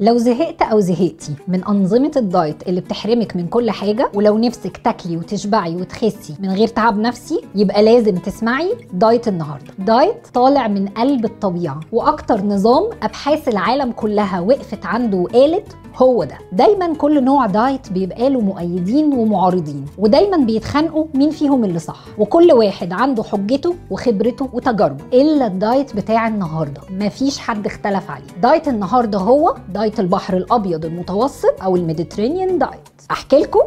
لو زهقت أو زهقتي من أنظمة الدايت اللي بتحرمك من كل حاجة، ولو نفسك تاكلي وتشبعي وتخسي من غير تعب نفسي، يبقى لازم تسمعي دايت النهاردة. دايت طالع من قلب الطبيعة، وأكتر نظام أبحاث العالم كلها وقفت عنده وقالت هو ده. دايما كل نوع دايت بيبقى له مؤيدين ومعارضين، ودايما بيتخانقوا مين فيهم اللي صح، وكل واحد عنده حجته وخبرته وتجاربه. الا الدايت بتاع النهارده مفيش حد اختلف عليه. دايت النهارده هو دايت البحر الابيض المتوسط او الميديترينيان دايت. هحكي لكم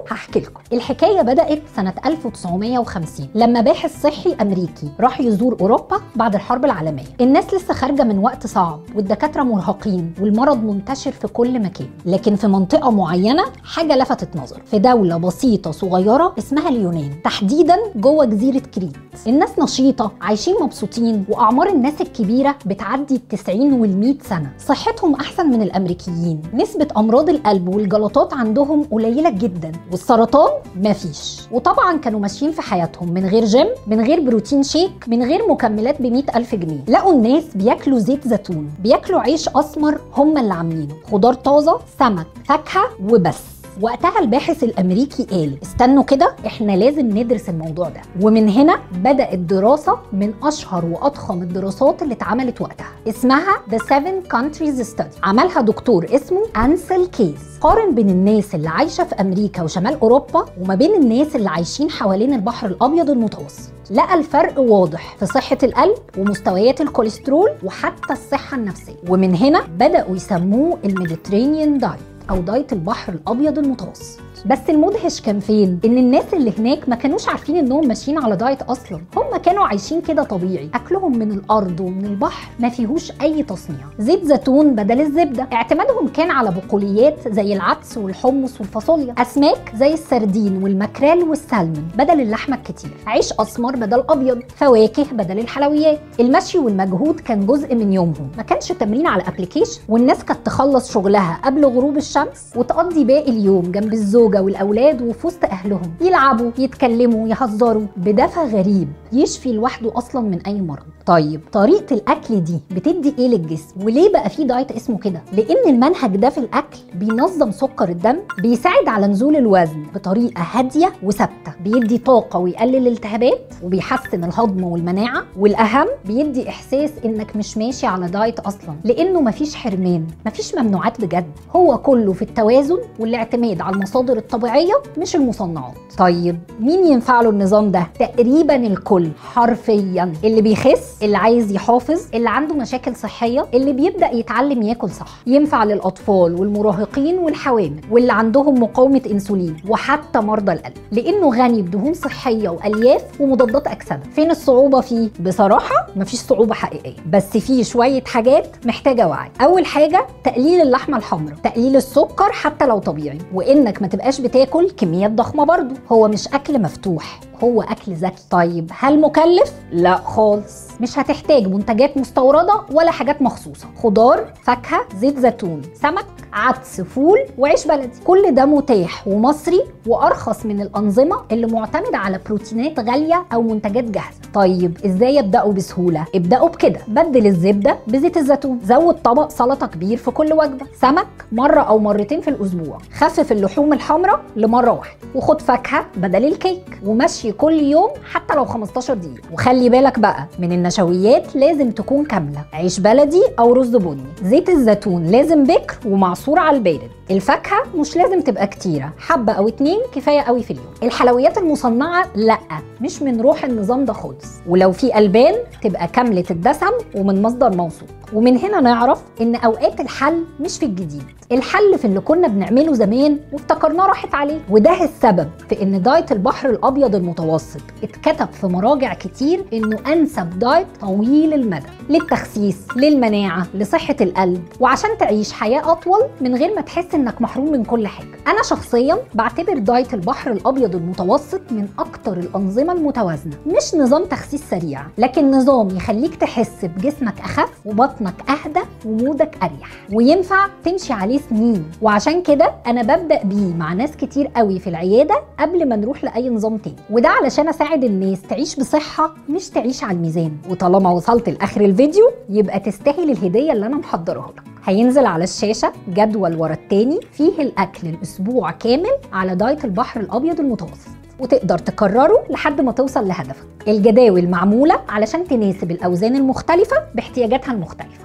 الحكايه بدات سنه 1950 لما باحث صحي امريكي راح يزور اوروبا بعد الحرب العالميه. الناس لسه خارجه من وقت صعب، والدكاتره مرهقين، والمرض منتشر في كل مكان. لكن في منطقه معينه حاجه لفتت نظر، في دوله بسيطه صغيره اسمها اليونان، تحديدا جوه جزيره كريت. الناس نشيطه، عايشين مبسوطين، واعمار الناس الكبيره بتعدي ال90 وال100 سنه. صحتهم احسن من الامريكيين، نسبه امراض القلب والجلطات عندهم قليله جدا، والسرطان مفيش. وطبعا كانوا ماشيين في حياتهم من غير جيم، من غير بروتين شيك، من غير مكملات ب100,000 جنيه. لقوا الناس بياكلوا زيت زيتون، بياكلوا عيش اسمر هم اللي عاملينه، خضار طازه، سمك، فاكهه وبس. وقتها الباحث الامريكي قال استنوا كده، احنا لازم ندرس الموضوع ده. ومن هنا بدات دراسه من اشهر واضخم الدراسات اللي اتعملت وقتها، اسمها The 7 Countries Study. عملها دكتور اسمه أنسل كيس. قارن بين الناس اللي عايشه في امريكا وشمال اوروبا وما بين الناس اللي عايشين حوالين البحر الابيض المتوسط. لقى الفرق واضح في صحه القلب ومستويات الكوليسترول وحتى الصحه النفسيه. ومن هنا بداوا يسموه الميديترينيان دايت أو دايت البحر الأبيض المتوسط. بس المدهش كان فين؟ إن الناس اللي هناك ما كانوش عارفين إنهم ماشيين على دايت أصلاً، هم كانوا عايشين كده طبيعي، أكلهم من الأرض ومن البحر ما فيهوش أي تصنيع، زيت زيتون بدل الزبدة، اعتمادهم كان على بقوليات زي العدس والحمص والفاصوليا، أسماك زي السردين والمكريل والسلمون بدل اللحمة الكتير، عيش أسمر بدل أبيض، فواكه بدل الحلويات. المشي والمجهود كان جزء من يومهم، ما كانش تمرين على أبليكيشن، والناس كانت تخلص شغلها قبل غروب الشمس وتقضي باقي اليوم جنب الزوجة والأولاد وفي وسط أهلهم، يلعبوا، يتكلموا، يهزروا بدفى غريب يشفي لوحده أصلا من أي مرض. طيب طريقة الأكل دي بتدي إيه للجسم؟ وليه بقى في دايت اسمه كده؟ لأن المنهج ده في الأكل بينظم سكر الدم، بيساعد على نزول الوزن بطريقة هادية وثابتة، بيدي طاقة ويقلل الالتهابات، وبيحسن الهضم والمناعة، والأهم بيدي إحساس إنك مش ماشي على دايت أصلا، لأنه مفيش حرمان، مفيش ممنوعات بجد، هو كله في التوازن والاعتماد على المصادر الطبيعية مش المصنعات. طيب مين ينفع له النظام ده؟ تقريبا الكل حرفيا، اللي بيخس، اللي عايز يحافظ، اللي عنده مشاكل صحية، اللي بيبدأ يتعلم ياكل صح. ينفع للأطفال والمراهقين والحوامل واللي عندهم مقاومة انسولين، وحتى مرضى القلب، لأنه غني بدهون صحية وألياف ومضادات أكسدة. فين الصعوبة فيه؟ بصراحة مفيش صعوبة حقيقية، بس فيه شوية حاجات محتاجة وعي. أول حاجة تقليل اللحمة الحمراء، تقليل السكر حتى لو طبيعي، وإنك ما تبقاش بتاكل كميات ضخمة برضو. هو مش أكل مفتوح، هو أكل ذكي. طيب هل مكلف؟ لا خالص، مش هتحتاج منتجات مستوردة ولا حاجات مخصوصة. خضار، فاكهة، زيت زيتون، سمك، عدس، فول، وعيش بلدي، كل ده متاح ومصري وأرخص من الأنظمة اللي معتمدة على بروتينات غالية أو منتجات جاهزة. طيب إزاي أبدأوا بسهولة؟ ابدأوا بكده، بدل الزبدة بزيت الزيتون، زود طبق سلطة كبير في كل وجبة، سمك مرة أو مرتين في الأسبوع، خفف اللحوم الحمراء لمرة واحدة، وخد فاكهة بدل الكيك، ومشي كل يوم حتى لو 15 دقيقة. وخلي بالك بقى من النشويات، لازم تكون كاملة، عيش بلدي أو رز بني، زيت الزيتون لازم بكر ومعصور على البارد، الفاكهة مش لازم تبقى كتيرة، حبة أو 2 كفاية قوي في اليوم. الحلويات المصنعة لأ، مش من روح النظام ده خالص، ولو في ألبان تبقى كاملة الدسم ومن مصدر موثوق. ومن هنا نعرف إن أوقات الحل مش في الجديد، الحل في اللي كنا بنعمله زمان وافتكرناه راحت عليه. وده السبب في إن دايت البحر الأبيض المتوسط اتكتب في مراجع كتير إنه أنسب دايت طويل المدى للتخسيس، للمناعة، لصحة القلب، وعشان تعيش حياة أطول من غير ما تحس إنك محروم من كل حاجة. أنا شخصيا بعتبر دايت البحر الأبيض المتوسط من أكتر الأنظمة المتوازنة، مش نظام تخسيس سريع، لكن نظام يخليك تحس بجسمك أخف وبطنك أهدى ومودك أريح، وينفع تمشي عليه سنين. وعشان كده أنا ببدأ بيه مع ناس كتير قوي في العيادة قبل ما نروح لأي نظام تاني، وده علشان أساعد الناس تعيش بصحة مش تعيش على الميزان. وطالما وصلت لآخر الفيديو يبقى تستاهل الهدية اللي أنا محضرها لك. هينزل على الشاشة جدول ورا التاني فيه الأكل الأسبوع كامل على دايت البحر الأبيض المتوسط، وتقدر تكرره لحد ما توصل لهدفك. الجداول معمولة علشان تناسب الأوزان المختلفة باحتياجاتها المختلفة.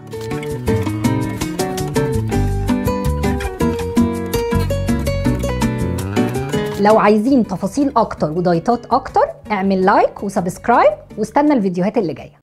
لو عايزين تفاصيل أكتر ودايتات أكتر اعمل لايك وسبسكرايب واستنى الفيديوهات اللي جاية.